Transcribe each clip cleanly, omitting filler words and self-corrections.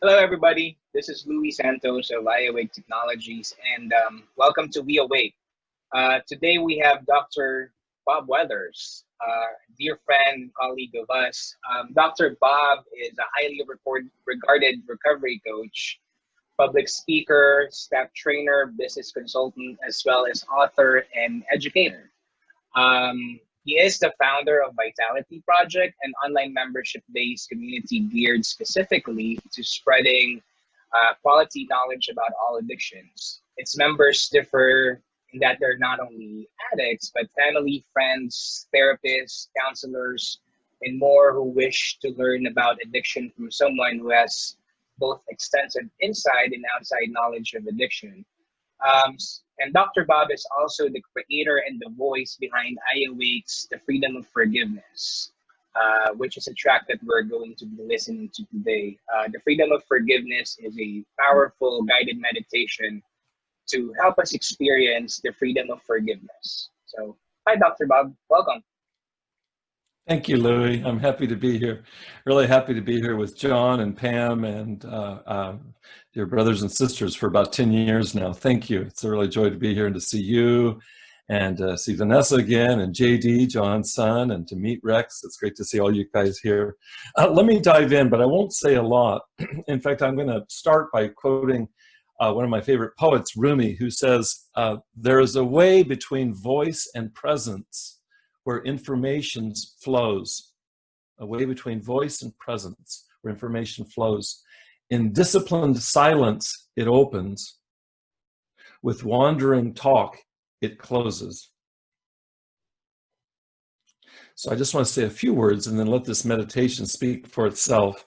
Hello, everybody. This is Louis Santos of WeAwake Technologies, and welcome to WeAwake. Today we have Dr. Bob Weathers, dear friend and colleague of us. Dr. Bob is a highly regarded recovery coach, public speaker, staff trainer, business consultant, as well as author and educator. He is the founder of Vitality Project, an online membership-based community geared specifically to spreading quality knowledge about all addictions. Its members differ in that they're not only addicts, but family, friends, therapists, counselors, and more who wish to learn about addiction from someone who has both extensive inside and outside knowledge of addiction. Um, and Dr. Bob is also the creator and the voice behind iAwake's The Freedom of Forgiveness, which is a track that we're going to be listening to today. The Freedom of Forgiveness is a powerful guided meditation to help us experience the freedom of forgiveness. So, hi, Dr. Bob. Welcome. Thank you, Louis. I'm happy to be here. Really happy to be here with John and Pam and dear brothers and sisters for about 10 years now. Thank you. It's a really joy to be here and to see you and see Vanessa again and JD, John's son, and to meet Rex. It's great to see all you guys here. Let me dive in, but I won't say a lot. In fact, I'm going to start by quoting one of my favorite poets, Rumi, who says, there is a way between voice and presence where information flows, a way between voice and presence, where information flows. In disciplined silence, it opens. With wandering talk, it closes. So I just want to say a few words and then let this meditation speak for itself.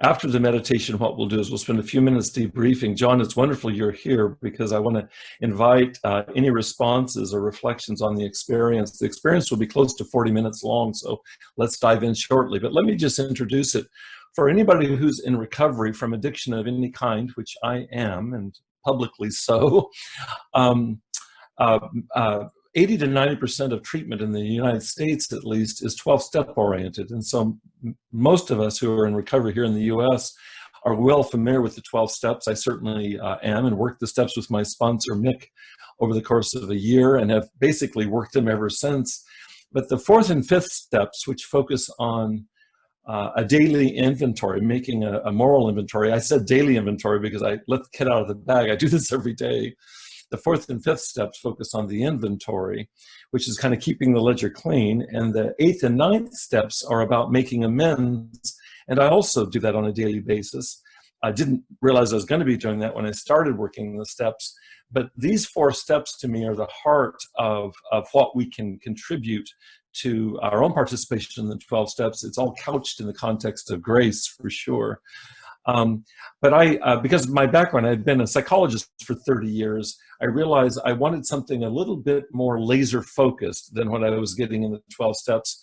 After the meditation, what we'll do is we'll spend a few minutes debriefing. John, it's wonderful you're here because I want to invite any responses or reflections on the experience. The experience will be close to 40 minutes long, so let's dive in shortly. But let me just introduce it. For anybody who's in recovery from addiction of any kind, which I am, and publicly so, 80 to 90% of treatment in the United States, at least, is 12-step oriented. And so most of us who are in recovery here in the US are well familiar with the 12 steps. I certainly am, and worked the steps with my sponsor, Mick, over the course of a year and have basically worked them ever since. But the fourth and fifth steps, which focus on a daily inventory, making a moral inventory. I said daily inventory because I let the cat out of the bag. I do this every day. The fourth and fifth steps focus on the inventory, which is kind of keeping the ledger clean. And the eighth and ninth steps are about making amends. And I also do that on a daily basis. I didn't realize I was going to be doing that when I started working the steps. But these four steps to me are the heart of what we can contribute to our own participation in the 12 steps. It's all couched in the context of grace, for sure. But because of my background, I'd been a psychologist for 30 years, I realized I wanted something a little bit more laser focused than what I was getting in the 12 steps.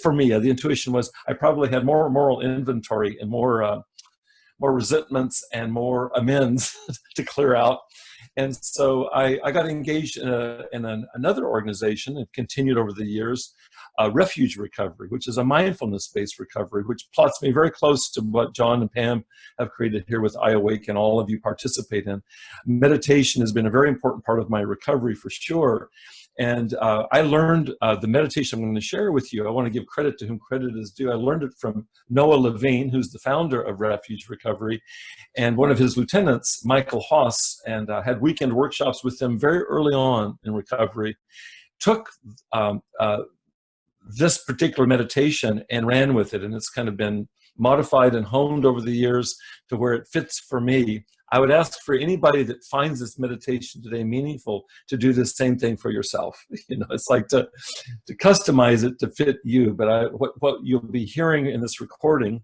For me, the intuition was I probably had more moral inventory and more resentments and more amends to clear out. And so I got engaged in another organization and continued over the years, Refuge Recovery, which is a mindfulness-based recovery, which plots me very close to what John and Pam have created here with iAwake and all of you participate in. Meditation has been a very important part of my recovery for sure. And I learned the meditation I'm going to share with you. I want to give credit to whom credit is due. I learned it from Noah Levine, who's the founder of Refuge Recovery, and one of his lieutenants, Michael Haas, and had weekend workshops with them very early on in recovery. Took this particular meditation and ran with it, and it's kind of been modified and honed over the years to where it fits for me. I would ask for anybody that finds this meditation today meaningful to do the same thing for yourself. It's like to customize it to fit you. But what you'll be hearing in this recording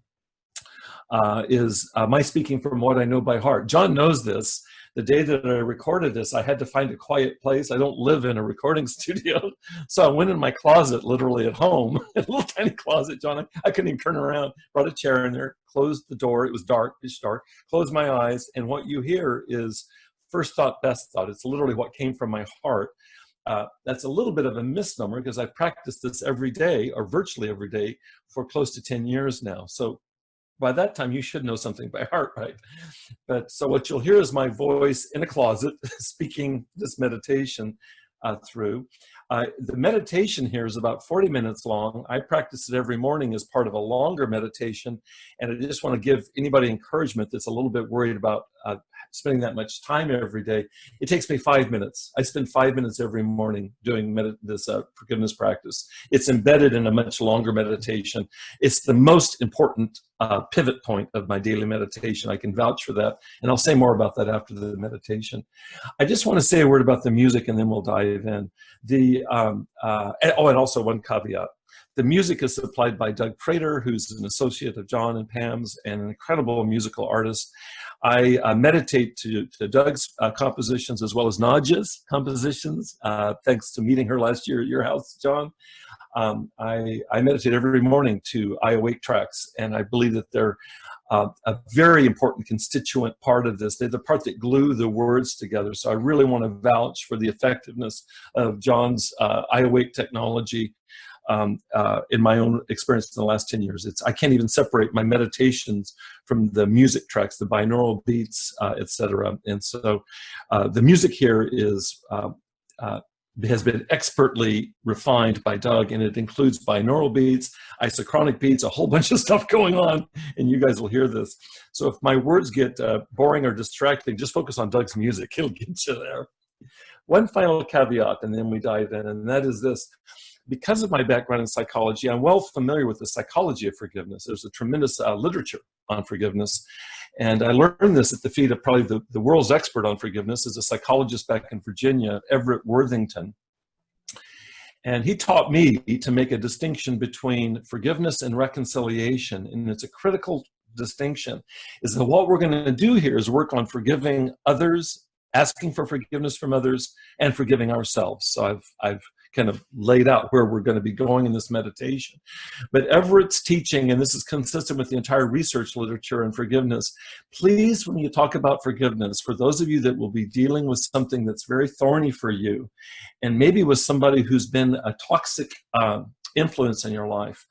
is my speaking from what I know by heart. John knows this. The day that I recorded this, I had to find a quiet place. I don't live in a recording studio. So I went in my closet, literally at home, a little tiny closet, John. I couldn't even turn around, brought a chair in there, closed the door. It was dark, pitch dark, closed my eyes. And what you hear is first thought, best thought. It's literally what came from my heart. That's a little bit of a misnomer because I've practiced this every day or virtually every day for close to 10 years now. So by that time you should know something by heart, right? But so what you'll hear is my voice in a closet speaking this meditation through. The meditation here is about 40 minutes long. I practice it every morning as part of a longer meditation, and I just want to give anybody encouragement that's a little bit worried about spending that much time every day. It takes me 5 minutes. I spend 5 minutes every morning doing this forgiveness practice. It's embedded in a much longer meditation. It's the most important pivot point of my daily meditation. I can vouch for that, and I'll say more about that after the meditation. I just want to say a word about the music, and then we'll dive in. And also one caveat. The music is supplied by Doug Prater, who's an associate of John and Pam's and an incredible musical artist. I meditate to Doug's compositions as well as Nadja's compositions, thanks to meeting her last year at your house, John. I meditate every morning to WeAwake tracks, and I believe that they're a very important constituent part of this. They're the part that glue the words together. So I really want to vouch for the effectiveness of John's WeAwake technology in my own experience in the last 10 years. I can't even separate my meditations from the music tracks, the binaural beats, etc. And so the music here has been expertly refined by Doug, and it includes binaural beats, isochronic beats, a whole bunch of stuff going on, and you guys will hear this. So if my words get boring or distracting, just focus on Doug's music. He'll get you there. One final caveat, and then we dive in, and that is this. Because of my background in psychology, I'm well familiar with the psychology of forgiveness. There's a tremendous literature on forgiveness. And I learned this at the feet of probably the world's expert on forgiveness, as a psychologist back in Virginia, Everett Worthington. And he taught me to make a distinction between forgiveness and reconciliation. And it's a critical distinction, is that what we're going to do here is work on forgiving others, asking for forgiveness from others, and forgiving ourselves. So I've kind of laid out where we're going to be going in this meditation. But Everett's teaching, and this is consistent with the entire research literature on forgiveness, please, when you talk about forgiveness, for those of you that will be dealing with something that's very thorny for you, and maybe with somebody who's been a toxic influence in your life,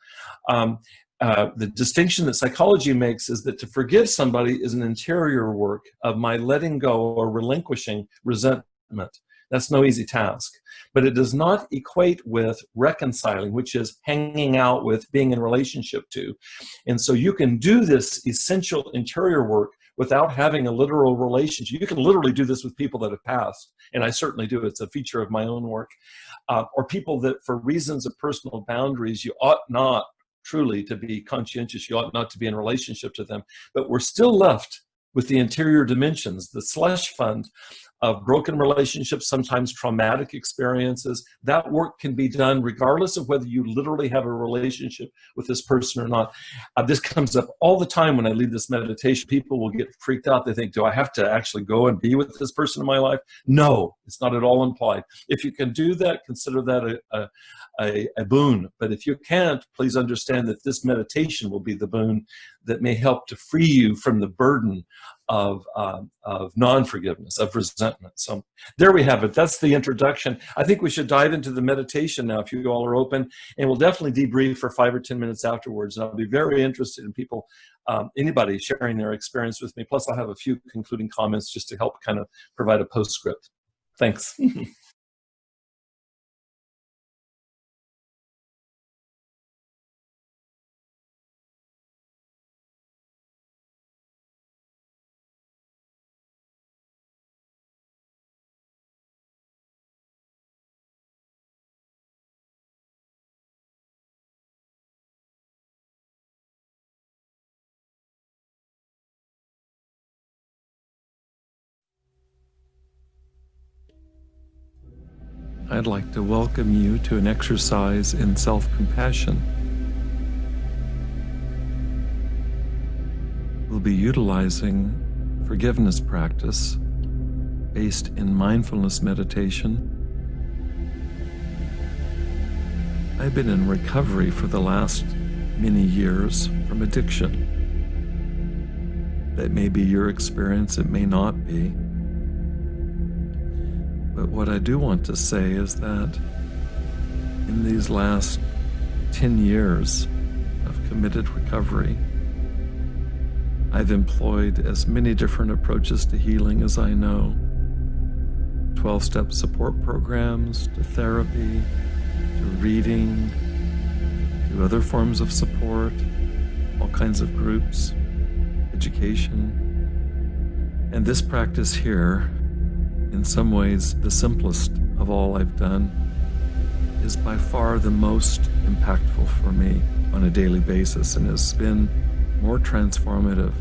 the distinction that psychology makes is that to forgive somebody is an interior work of my letting go or relinquishing resentment. That's no easy task, but it does not equate with reconciling, which is hanging out with, being in relationship to. And so you can do this essential interior work without having a literal relationship. You can literally do this with people that have passed, and I certainly do. It's a feature of my own work. Or people that for reasons of personal boundaries, you ought not truly to be conscientious, you ought not to be in relationship to them, but we're still left with the interior dimensions, the slush fund of broken relationships, sometimes traumatic experiences. That work can be done regardless of whether you literally have a relationship with this person or not. This comes up all the time when I lead this meditation. People will get freaked out. They think, do I have to actually go and be with this person in my life? No, it's not at all implied. If you can do that, consider that a boon. But if you can't, please understand that this meditation will be the boon that may help to free you from the burden of non-forgiveness, of resentment. So there we have it. That's the introduction. I think we should dive into the meditation now, if you all are open, and we'll definitely debrief for 5 or 10 minutes afterwards. And I'll be very interested in people, anybody sharing their experience with me. Plus, I'll have a few concluding comments just to help kind of provide a postscript. Thanks. I'd like to welcome you to an exercise in self-compassion. We'll be utilizing forgiveness practice based in mindfulness meditation. I've been in recovery for the last many years from addiction. That may be your experience, it may not be. But what I do want to say is that in these last 10 years of committed recovery, I've employed as many different approaches to healing as I know. 12-step support programs, to therapy, to reading, to other forms of support, all kinds of groups, education. And this practice here, in some ways the simplest of all I've done, is by far the most impactful for me on a daily basis, and has been more transformative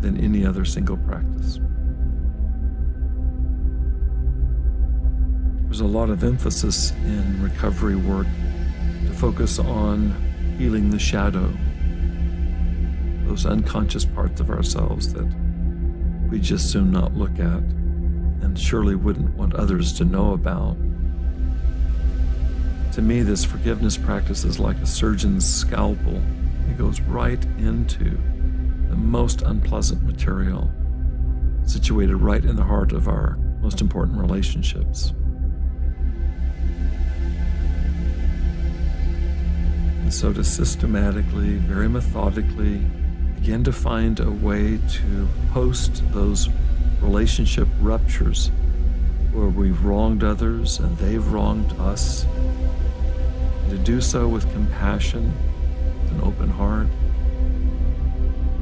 than any other single practice. There's a lot of emphasis in recovery work to focus on healing the shadow, those unconscious parts of ourselves that we just soon not look at and surely wouldn't want others to know about. To me, this forgiveness practice is like a surgeon's scalpel. It goes right into the most unpleasant material, situated right in the heart of our most important relationships. And so to systematically, very methodically, begin to find a way to host those relationship ruptures where we've wronged others and they've wronged us, and to do so with compassion, with an open heart,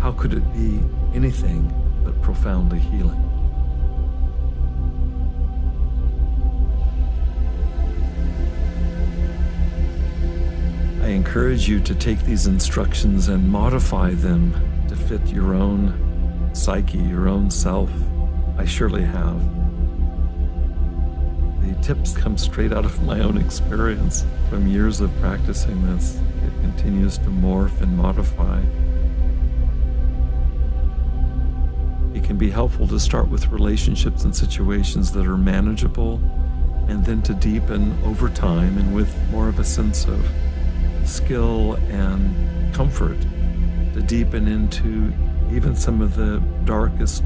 how could it be anything but profoundly healing? I encourage you to take these instructions and modify them to fit your own psyche, your own self. I surely have. The tips come straight out of my own experience from years of practicing this. It continues to morph and modify. It can be helpful to start with relationships and situations that are manageable, and then to deepen over time and with more of a sense of skill and comfort, to deepen into even some of the darkest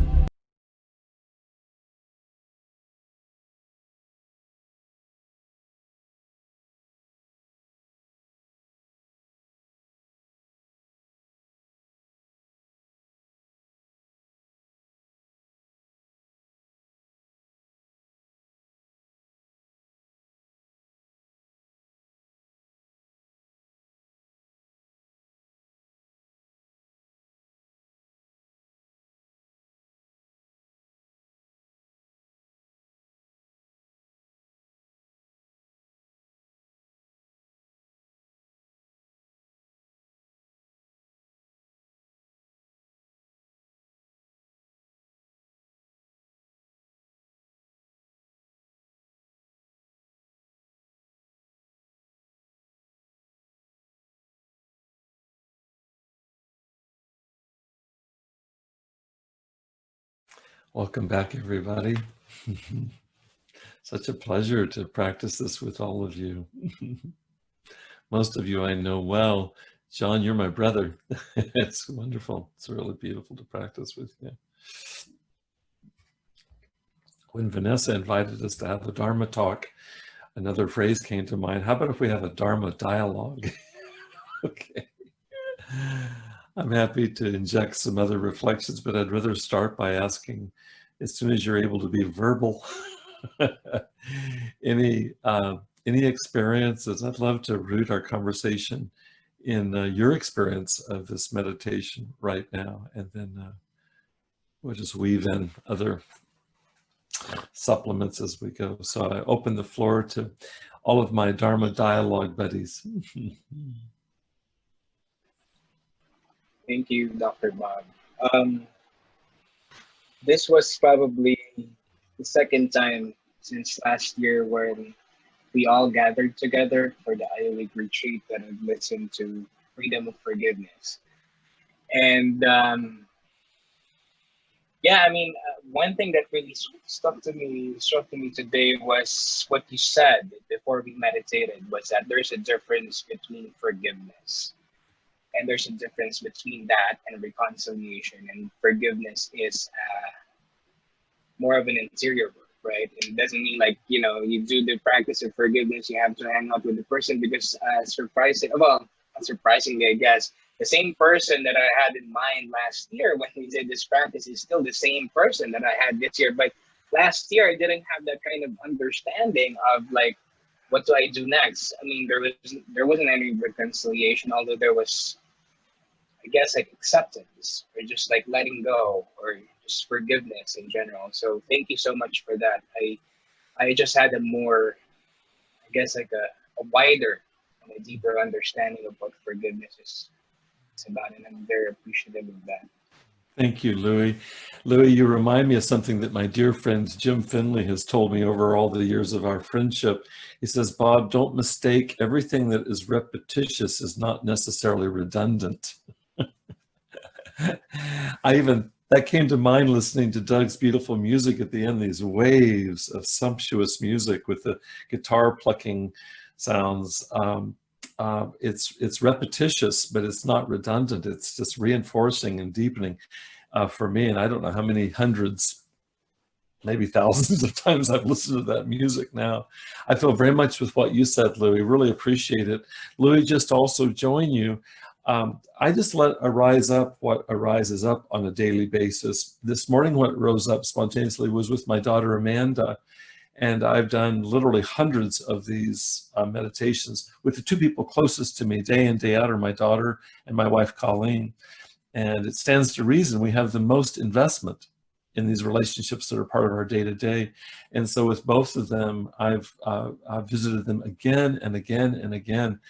Welcome back, everybody. Such a pleasure to practice this with all of you. Most of you I know well. John, you're my brother. It's wonderful. It's really beautiful to practice with you. When Vanessa invited us to have a Dharma talk, another phrase came to mind. How about if we have a Dharma dialogue? Okay. I'm happy to inject some other reflections, but I'd rather start by asking, as soon as you're able to be verbal, any experiences? I'd love to root our conversation in your experience of this meditation right now, and then we'll just weave in other supplements as we go. So I open the floor to all of my Dharma dialogue buddies. Thank you, Dr. Bob. This was probably the second time since last year when we all gathered together for the WeAwake retreat that I've listened to Freedom of Forgiveness. And yeah, I mean, one thing that really struck to me today was what you said before we meditated, was that there's a difference between forgiveness. And there's a difference between that and reconciliation. And forgiveness is more of an interior work, right? It doesn't mean like, you do the practice of forgiveness, you have to hang out with the person because surprisingly, I guess, the same person that I had in mind last year when we did this practice is still the same person that I had this year. But last year I didn't have that kind of understanding of like, what do I do next? I mean, there wasn't any reconciliation, although there was, I guess, like acceptance or just like letting go or just forgiveness in general. So thank you so much for that. I just had a more, I guess, like a wider and a deeper understanding of what forgiveness is about, and I'm very appreciative of that. Thank you, Louis. Louis, you remind me of something that my dear friend Jim Finley has told me over all the years of our friendship. He says, Bob, don't mistake everything that is repetitious is not necessarily redundant. That came to mind listening to Doug's beautiful music at the end, these waves of sumptuous music with the guitar plucking sounds. It's repetitious, but it's not redundant. It's just reinforcing and deepening for me. And I don't know how many hundreds, maybe thousands of times I've listened to that music now. I feel very much with what you said, Louis. Really appreciate it. Louis, just also join you. I just let arise up what arises up on a daily basis. This morning, what rose up spontaneously was with my daughter, Amanda. And I've done literally hundreds of these meditations with the two people closest to me day in, day out are my daughter and my wife, Colleen. And it stands to reason we have the most investment in these relationships that are part of our day-to-day. And so with both of them, I've visited them again and again and again.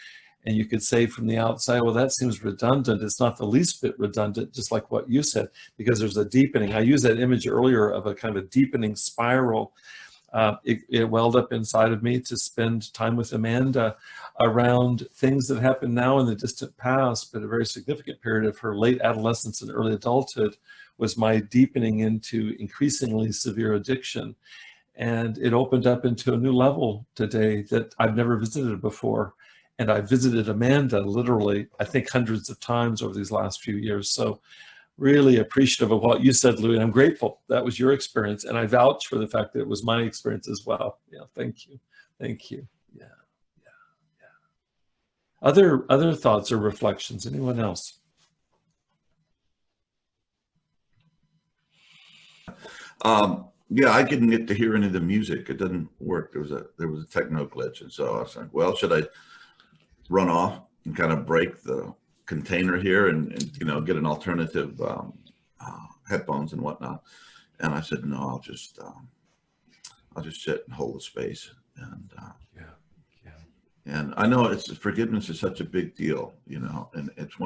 And you could say from the outside, well, that seems redundant. It's not the least bit redundant, just like what you said, because there's a deepening. I used that image earlier of a kind of a deepening spiral. It welled up inside of me to spend time with Amanda around things that happened now in the distant past, but a very significant period of her late adolescence and early adulthood was my deepening into increasingly severe addiction. And it opened up into a new level today that I've never visited before. And I visited Amanda literally, I think, hundreds of times over these last few years. So really appreciative of what you said, Louis. I'm grateful that was your experience. And I vouch for the fact that it was my experience as well. Yeah, thank you. Thank you. Yeah, yeah, yeah. Other thoughts or reflections? Anyone else? Yeah, I didn't get to hear any of the music. It didn't work. There was a techno glitch. And so I was like, well, should I run off and kind of break the container here and get an alternative headphones and whatnot? And I said, no, I'll just sit and hold the space. And and I know forgiveness is such a big deal, and it's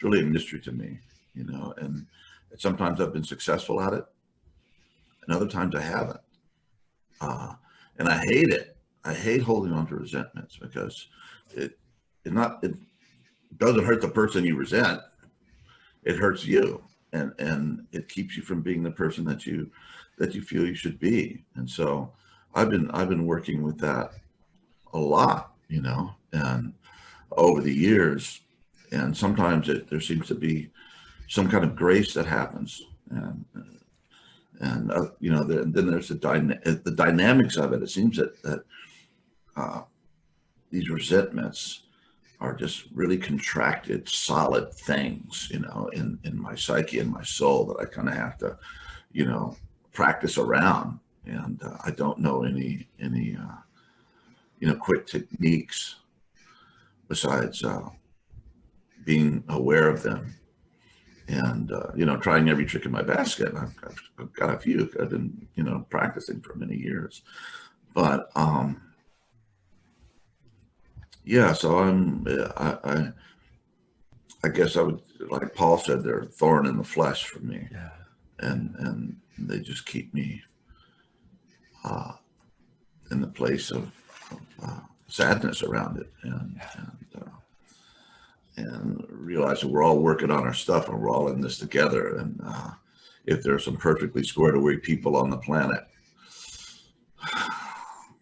really a mystery to me, and sometimes I've been successful at it and other times I haven't. And I hate it. I hate holding on to resentments because it doesn't hurt the person you resent. It hurts you, and it keeps you from being the person that you feel you should be. And so I've been working with that a lot, and over the years, and sometimes there seems to be some kind of grace that happens, and then there's the dynamics of it. It seems that these resentments are just really contracted, solid things, in my psyche and my soul that I kind of have to, practice around. And I don't know any quick techniques besides being aware of them and trying every trick in my basket. I've got a few. I've been practicing for many years, but yeah. So I guess I would, like Paul said, they're a thorn in the flesh for me. Yeah. And they just keep me in the place of sadness around it, and realize that we're all working on our stuff and we're all in this together. And if there's some perfectly squared away people on the planet,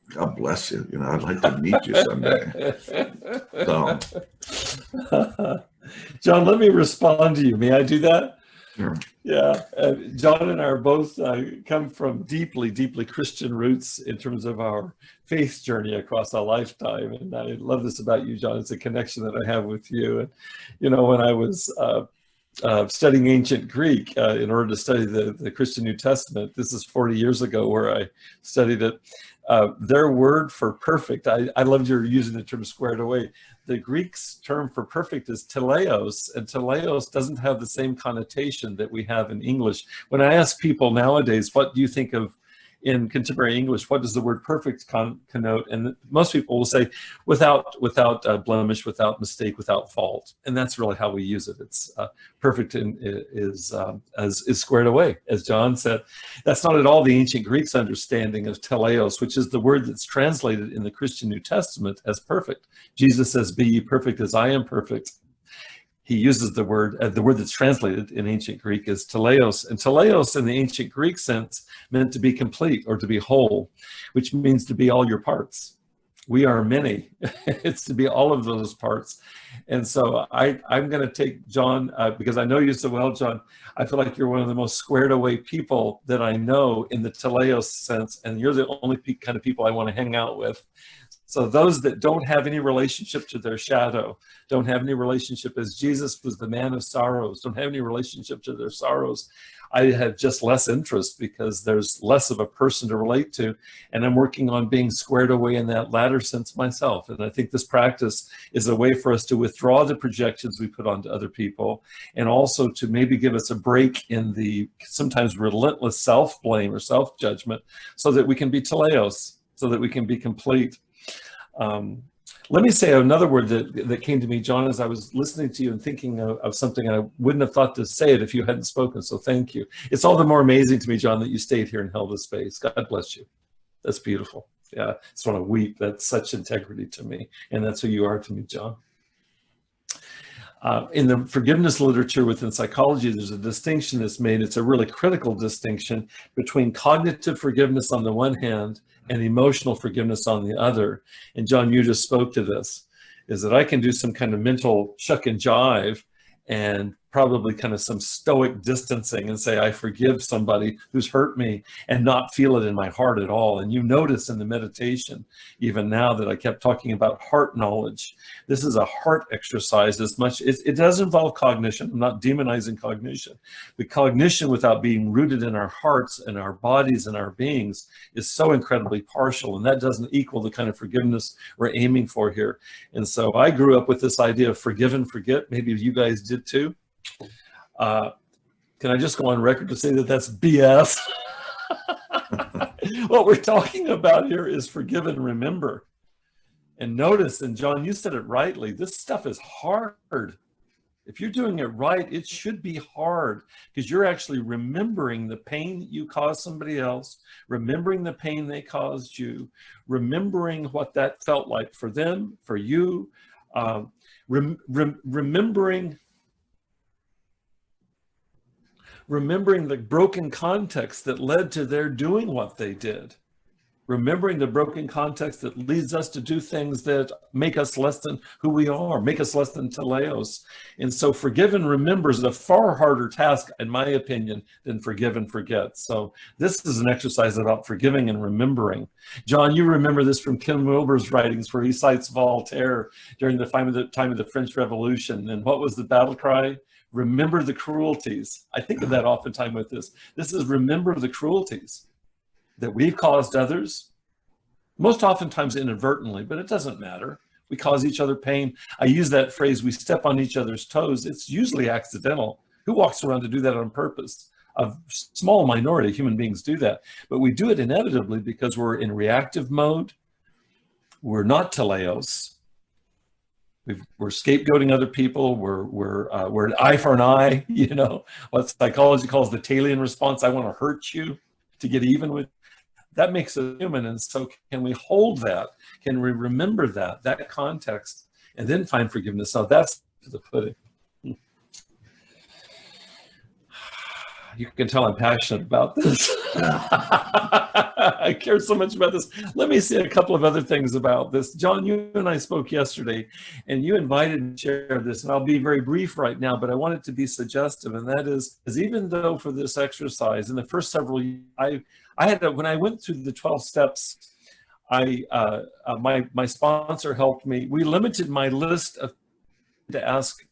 God bless you. I'd like to meet you someday. So, John, let me respond to you. May I do that? Sure. Yeah, John and I are both come from deeply, deeply Christian roots in terms of our faith journey across a lifetime. And I love this about you, John. It's a connection that I have with you. And, you know, when I was studying ancient Greek in order to study the Christian New Testament, this is 40 years ago where I studied it. Their word for perfect, I loved your using the term squared away. The Greek's term for perfect is teleos, and teleos doesn't have the same connotation that we have in English. When I ask people nowadays, what do you think of in contemporary English, what does the word perfect connote? And most people will say without blemish, without mistake, without fault. And that's really how we use it. It's perfect is squared away, as John said. That's not at all the ancient Greeks' understanding of teleos, which is the word that's translated in the Christian New Testament as perfect. Jesus says, "Be ye perfect as I am perfect." He uses the word that's translated in ancient Greek is teleos. And teleos in the ancient Greek sense meant to be complete or to be whole, which means to be all your parts. We are many. It's to be all of those parts. And so I'm going to take John, because I know you so well, John. I feel like you're one of the most squared away people that I know in the teleos sense, and you're the only kind of people I want to hang out with. So those that don't have any relationship to their shadow, don't have any relationship, as Jesus was the man of sorrows, don't have any relationship to their sorrows, I have just less interest because there's less of a person to relate to. And I'm working on being squared away in that latter sense myself. And I think this practice is a way for us to withdraw the projections we put onto other people, and also to maybe give us a break in the sometimes relentless self-blame or self-judgment, so that we can be teleos, so that we can be complete. Let me say another word that came to me, John, as I was listening to you and thinking of something. I wouldn't have thought to say it if you hadn't spoken, so thank you. It's all the more amazing to me, John, that you stayed here and held this space. God bless you. That's beautiful. Yeah, I just want to weep. That's such integrity to me, and that's who you are to me, John. In the forgiveness literature within psychology, there's a distinction that's made. It's a really critical distinction between cognitive forgiveness on the one hand and emotional forgiveness on the other. And John, you just spoke to this, is that I can do some kind of mental shuck and jive and probably kind of some stoic distancing and say, I forgive somebody who's hurt me, and not feel it in my heart at all. And you notice in the meditation, even now that I kept talking about heart knowledge, this is a heart exercise as much. It does involve cognition. I'm not demonizing cognition, but cognition without being rooted in our hearts and our bodies and our beings is so incredibly partial, and that doesn't equal the kind of forgiveness we're aiming for here. And so I grew up with this idea of forgive and forget. Maybe you guys did too. Can I just go on record to say that that's BS? What we're talking about here is forgive and remember. And notice, and John, you said it rightly, this stuff is hard. If you're doing it right, it should be hard, because you're actually remembering the pain that you caused somebody else, remembering the pain they caused you, remembering what that felt like for them, for you, remembering the broken context that led to their doing what they did. Remembering the broken context that leads us to do things that make us less than who we are, make us less than teleos. And so forgive and remember is a far harder task, in my opinion, than forgive and forget. So this is an exercise about forgiving and remembering. John, you remember this from Kim Wilber's writings, where he cites Voltaire during the time of the French Revolution. And what was the battle cry? Remember the cruelties. I think of that oftentimes with this. This is remember the cruelties that we've caused others, most oftentimes inadvertently, but it doesn't matter. We cause each other pain. I use that phrase, we step on each other's toes. It's usually accidental. Who walks around to do that on purpose? A small minority of human beings do that, but we do it inevitably because we're in reactive mode. We're not teleos. We're scapegoating other people. We're an eye for an eye, you know, what psychology calls the Talion response. I want to hurt you to get even with. That makes us human. And so can we hold that? Can we remember that context, and then find forgiveness? Now that's the pudding. You can tell I'm passionate about this. I care so much about this. Let me say a couple of other things about this. John, you and I spoke yesterday, and you invited me to share this, and I'll be very brief right now, but I want it to be suggestive, and that is even though for this exercise, in the first several years, when I went through the 12 steps, my sponsor helped me. We limited my list of to ask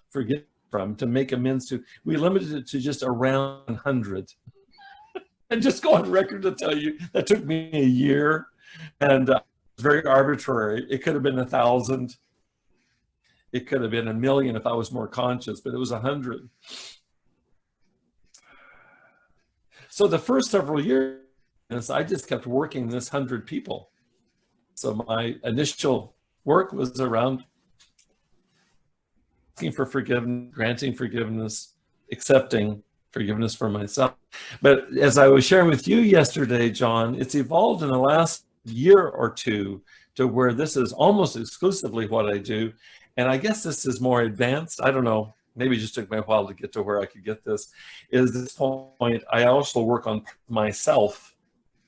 forgiveness from, to make amends to. We limited it to just around 100. And just go on record to tell you that took me a year, and it was very arbitrary. It could have been 1,000. It could have been 1,000,000 if I was more conscious, but it was 100. So the first several years, I just kept working this 100 people. So my initial work was around asking for forgiveness, granting forgiveness, accepting forgiveness for myself. But as I was sharing with you yesterday, John, it's evolved in the last year or two to where this is almost exclusively what I do. And I guess this is more advanced. I don't know, maybe it just took me a while to get to where I could get this. Is this point, I also work on myself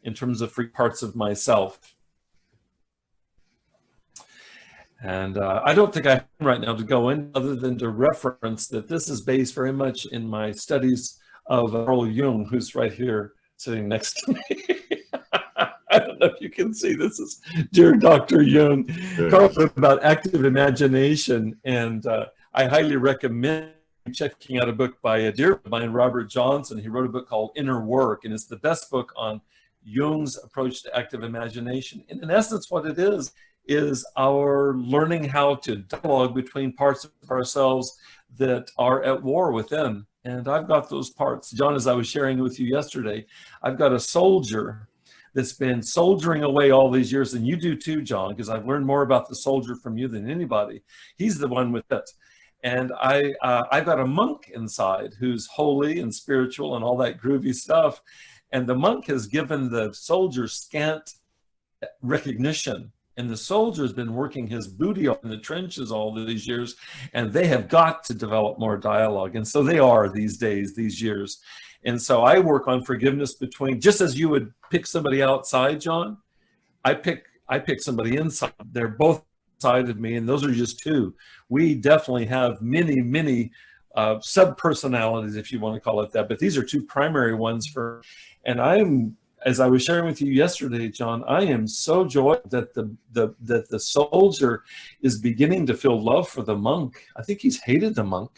in terms of free parts of myself. And I don't think I have right now to go in other than to reference that this is based very much in my studies of Carl Jung, who's right here sitting next to me. I don't know if you can see, this is dear Dr. Jung. Carl wrote about active imagination, and I highly recommend checking out a book by a dear friend of mine, Robert Johnson. He wrote a book called Inner Work, and it's the best book on Jung's approach to active imagination. And in essence, what it is our learning how to dialogue between parts of ourselves that are at war within. And I've got those parts. John, as I was sharing with you yesterday, I've got a soldier that's been soldiering away all these years, and you do too, John, because I've learned more about the soldier from you than anybody. He's the one with it. And I've got a monk inside who's holy and spiritual and all that groovy stuff. And the monk has given the soldier scant recognition. And the soldier has been working his booty off in the trenches all these years, and they have got to develop more dialogue. And so they are these days, these years. And so I work on forgiveness between, just as you would pick somebody outside, John, I pick somebody inside. They're both inside of me, and those are just two. We definitely have many sub-personalities, if you want to call it that, but these are two primary ones and as I was sharing with you yesterday, John, I am so joyful that the soldier is beginning to feel love for the monk. I think he's hated the monk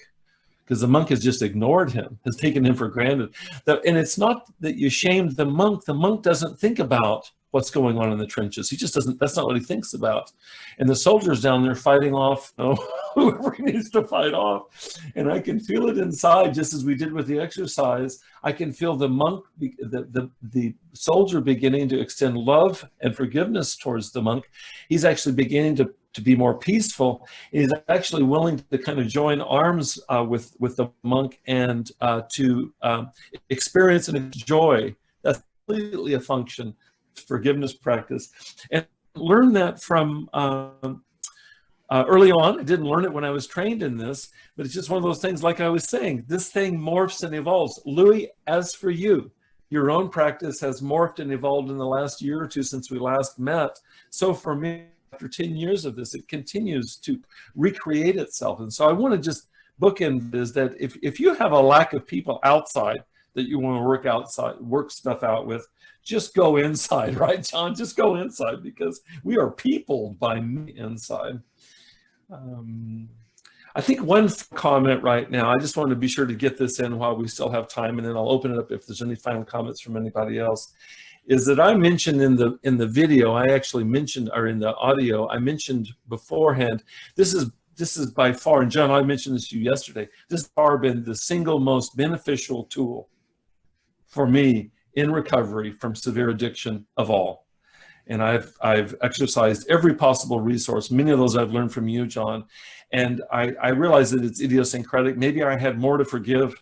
because the monk has just ignored him, has taken him for granted. And it's not that you shamed the monk. The monk doesn't think about what's going on in the trenches. He just doesn't, that's not what he thinks about. And the soldier's down there fighting off whoever he needs to fight off. And I can feel it inside, just as we did with the exercise. I can feel the monk, the soldier beginning to extend love and forgiveness towards the monk. He's actually beginning to be more peaceful. He's actually willing to kind of join arms with the monk and to experience and enjoy. That's completely a function forgiveness practice, and learn that from early on. I didn't learn it when I was trained in this, but it's just one of those things, like I was saying, this thing morphs and evolves. Louis, as for you, your own practice has morphed and evolved in the last year or two since we last met. So for me, after 10 years of this, it continues to recreate itself. And so I want to just bookend is that if you have a lack of people outside that you want to work stuff out with, just go inside, right, John? Just go inside, because we are peopled by me inside. I think one comment right now, I just want to be sure to get this in while we still have time, and then I'll open it up if there's any final comments from anybody else, is that I mentioned in the video, I actually mentioned, or in the audio, I mentioned beforehand, this is by far, and John, I mentioned this to you yesterday, this has far been the single most beneficial tool for me in recovery from severe addiction of all. And I've exercised every possible resource. Many of those I've learned from you, John. And I realize that it's idiosyncratic. Maybe I had more to forgive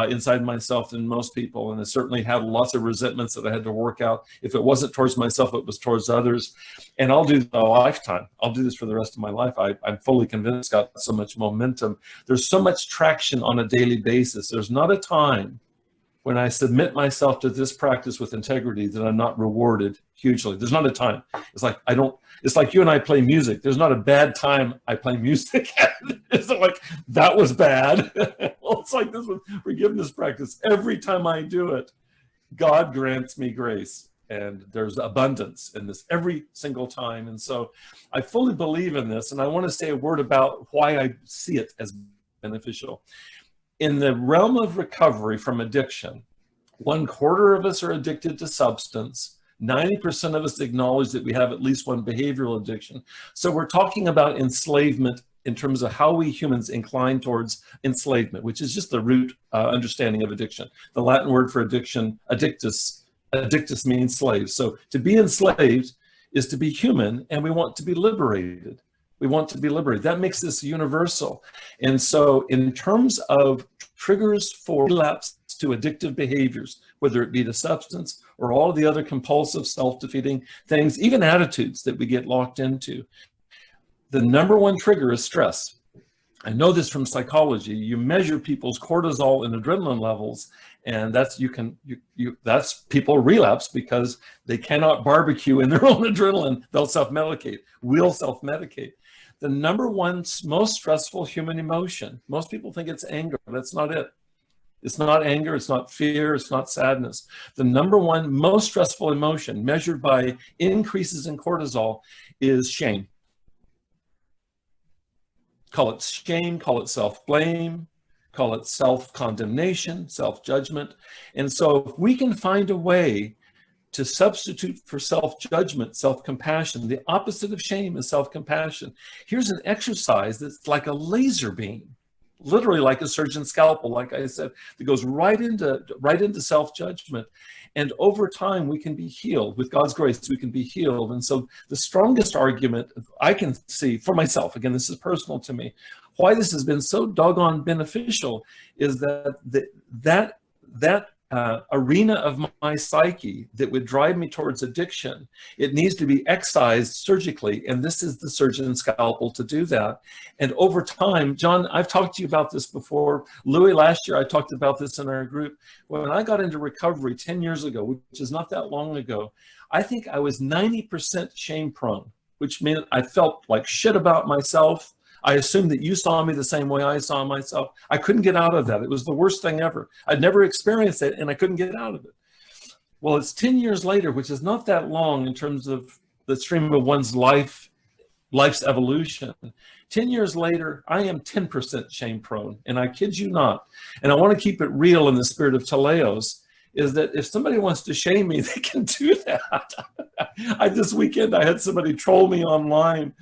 inside myself than most people. And I certainly had lots of resentments that I had to work out. If it wasn't towards myself, it was towards others. And I'll do a lifetime. I'll do this for the rest of my life. I'm fully convinced it's got so much momentum. There's so much traction on a daily basis. There's not a time when I submit myself to this practice with integrity, that I'm not rewarded hugely. There's not a time. It's like it's like you and I play music. There's not a bad time I play music. It's not like that was bad. Well, it's like this with forgiveness practice. Every time I do it, God grants me grace. And there's abundance in this every single time. And so I fully believe in this. And I want to say a word about why I see it as beneficial. In the realm of recovery from addiction, 1/4 of us are addicted to substance. 90% of us acknowledge that we have at least one behavioral addiction. So we're talking about enslavement in terms of how we humans incline towards enslavement, which is just the root understanding of addiction. The Latin word for addiction, addictus means slave. So to be enslaved is to be human, and we want to be liberated. We want to be liberated. That makes this universal. And so in terms of triggers for relapse to addictive behaviors, whether it be to substance or all of the other compulsive self-defeating things, even attitudes that we get locked into, the _1 trigger is stress. I know this from psychology. You measure people's cortisol and adrenaline levels, and that's that's people relapse because they cannot barbecue in their own adrenaline. They'll self-medicate. We'll self-medicate. The _1 most stressful human emotion, most people think it's anger. That's not it. It's not anger. It's not fear. It's not sadness. The _1 most stressful emotion measured by increases in cortisol is shame. Call it shame, call it self-blame, call it self-condemnation, self-judgment. And so if we can find a way to substitute for self-judgment, self-compassion, the opposite of shame is self-compassion. Here's an exercise that's like a laser beam, literally like a surgeon's scalpel, like I said, that goes right into self-judgment. And over time, we can be healed. With God's grace, we can be healed. And so the strongest argument I can see for myself, again, this is personal to me, why this has been so doggone beneficial is that that arena of my psyche that would drive me towards addiction, it needs to be excised surgically, and this is the surgeon's scalpel to do that. And over time, John, I've talked to you about this before. Louis, last year I talked about this in our group. When I got into recovery 10 years ago, which is not that long ago, I think I was 90% shame prone, which meant I felt like shit about myself. I assumed that you saw me the same way I saw myself. I couldn't get out of that. It was the worst thing ever. I'd never experienced it, and I couldn't get out of it. Well, it's 10 years later, which is not that long in terms of the stream of one's life's evolution. 10 years later, I am 10% shame prone, and I kid you not. And I want to keep it real in the spirit of teleos, is that if somebody wants to shame me, they can do that. This weekend, I had somebody troll me online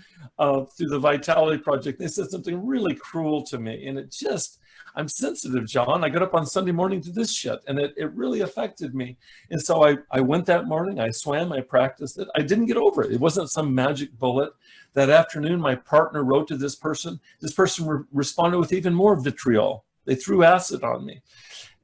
through the Vitality Project. They said something really cruel to me, and it just, I'm sensitive, John. I got up on Sunday morning to this shit, and it really affected me. And so I went that morning, I swam, I practiced it. I didn't get over it. It wasn't some magic bullet. That afternoon, my partner wrote to this person. This person responded with even more vitriol. They threw acid on me.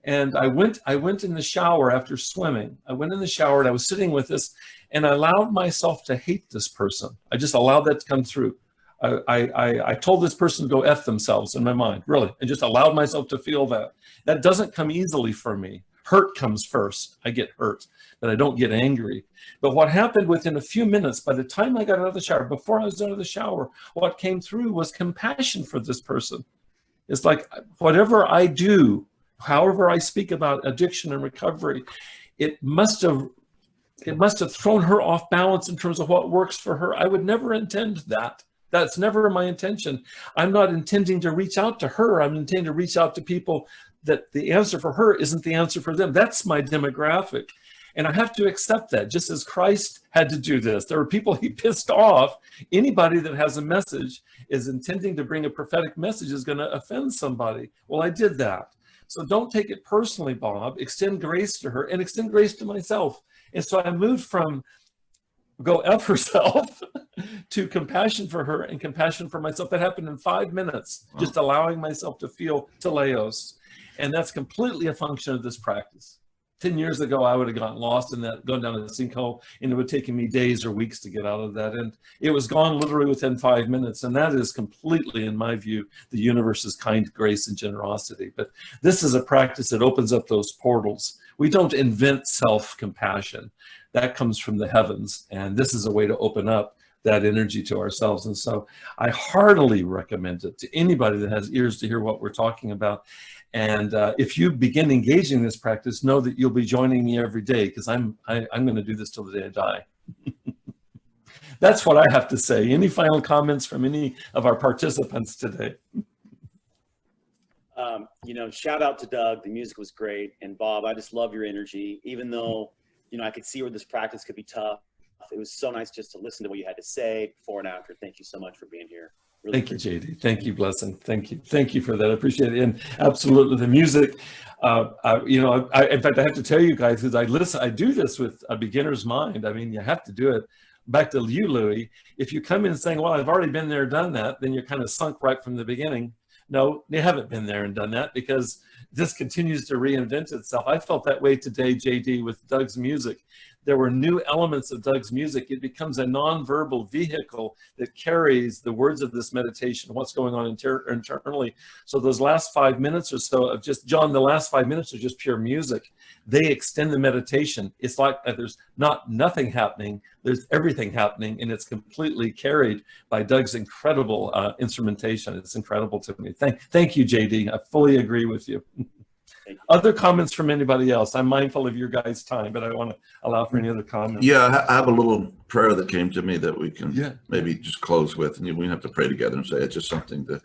And I went in the shower after swimming. I went in the shower and I was sitting with this, and I allowed myself to hate this person. I just allowed that to come through. I told this person to go F themselves in my mind, really, and just allowed myself to feel that. That doesn't come easily for me. Hurt comes first. I get hurt, but I don't get angry. But what happened within a few minutes, by the time I got out of the shower, before I was out of the shower, what came through was compassion for this person. It's like whatever I do, however I speak about addiction and recovery, it must have thrown her off balance in terms of what works for her. I would never intend that. That's never my intention. I'm not intending to reach out to her. I'm intending to reach out to people that the answer for her isn't the answer for them. That's my demographic. And I have to accept that, just as Christ had to do this. There are people he pissed off. Anybody that has a message is intending to bring a prophetic message is going to offend somebody. Well, I did that. So don't take it personally, Bob. Extend grace to her and extend grace to myself. And so I moved from go F herself to compassion for her and compassion for myself. That happened in 5 minutes, just allowing myself to feel teleos. And that's completely a function of this practice. 10 years ago, I would have gotten lost in that, gone down a sinkhole, and it would have taken me days or weeks to get out of that. And it was gone literally within 5 minutes. And that is completely, in my view, the universe's kind grace and generosity. But this is a practice that opens up those portals. We don't invent self-compassion. That comes from the heavens. And this is a way to open up that energy to ourselves. And so I heartily recommend it to anybody that has ears to hear what we're talking about. And if you begin engaging this practice, know that you'll be joining me every day, because I'm going to do this till the day I die. That's what I have to say. Any final comments from any of our participants today? You know, shout out to Doug. The music was great. And Bob, I just love your energy. Even though, you know, I could see where this practice could be tough. It was so nice just to listen to what you had to say before and after. Thank you so much for being here. Really Thank you, JD. Thank you, Blessing. Thank you. Thank you for that. I appreciate it. And absolutely, the music. You know, in fact, I have to tell you guys, because I do this with a beginner's mind. I mean, you have to do it. Back to you, Louis. If you come in saying, "Well, I've already been there, done that," then you're kind of sunk right from the beginning. No, you haven't been there and done that, because this continues to reinvent itself. I felt that way today, JD, with Doug's music. There were new elements of Doug's music. It becomes a nonverbal vehicle that carries the words of this meditation, what's going on internally. So those last 5 minutes or so of just, John, the last 5 minutes are just pure music. They extend the meditation. It's like there's nothing happening, there's everything happening, and it's completely carried by Doug's incredible instrumentation. It's incredible to me. Thank you, JD. I fully agree with you. Other comments from anybody else? I'm mindful of your guys' time, but I want to allow for any other comments. Yeah, I have a little prayer that came to me that we can maybe just close with, and we don't have to pray together and say it's just something to.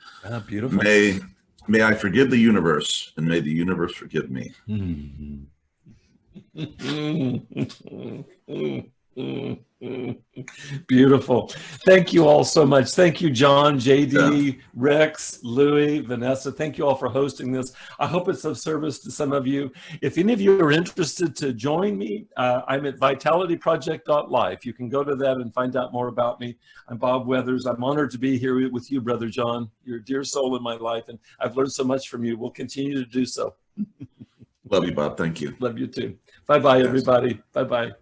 Beautiful. May I forgive the universe, and may the universe forgive me. Beautiful. Thank you all so much. Thank you, John, JD, Rex, Louis, Vanessa. Thank you all for hosting this. I hope it's of service to some of you. If any of you are interested to join me, I'm at vitalityproject.life. You can go to that and find out more about me. I'm Bob Weathers. I'm honored to be here with you, Brother John. You're a dear soul in my life, and I've learned so much from you. We'll continue to do so. Love you, Bob. Thank you. Love you too. Bye-bye, everybody. Bye-bye.